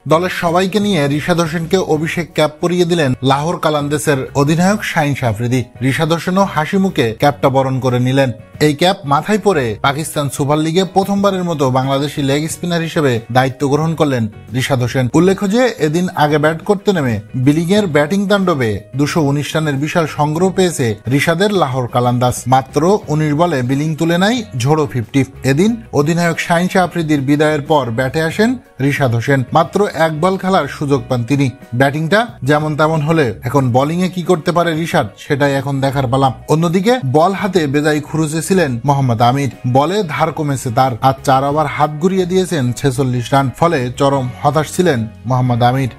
দলের সবাইকে নিয়ে রিশাদ হোসেনকে অভিষেক ক্যাপ পরিয়ে দিলেন লাহোর কালান্দেসের অধিনায়ক শাহিন আফ্রিদি। রিশাদ হোসেনও হাসি মুখে ক্যাপটা বরণ করে নিলেন। এই ক্যাপ মাথায় পরে পাকিস্তান সুপার লিগে প্রথমবারের মতো বাংলাদেশি লেগ স্পিনার হিসেবে দায়িত্ব গ্রহণ করলেন রিশাদ হোসেন। উল্লেখ্য যে এদিন আগে ব্যাট করতে নেমে বিলিংয়ের ব্যাটিং তাণ্ডবে 219 রানের বিশাল সংগ্রহ পেয়েছে রিশাদের লাহোর কালান্দাস। মাত্র 19 বলে বিলিং তুলে নেয় ঝোড়ো 50। এদিন অধিনায়ক শাহিন আফ্রিদির বিদায়ের পর ব্যাটে আসেন রিশাদ হোসেন। মাত্র এক বল খেলার সুযোগ পান তিনি। ব্যাটিংটা যেমন তেমন হলে এখন বোলিং এ কি করতে পারে রিশাদ, সেটাই এখন দেখার পালা। অন্যদিকে বল হাতে বেজায় খুরুজে ছিলেন মোহাম্মদ আমির। বলে ধার কমেছে তার, আর 4 ওভার হাত ঘুরিয়ে দিয়েছেন 46 রান। ফলে চরম হতাশ ছিলেন মোহাম্মদ আমির।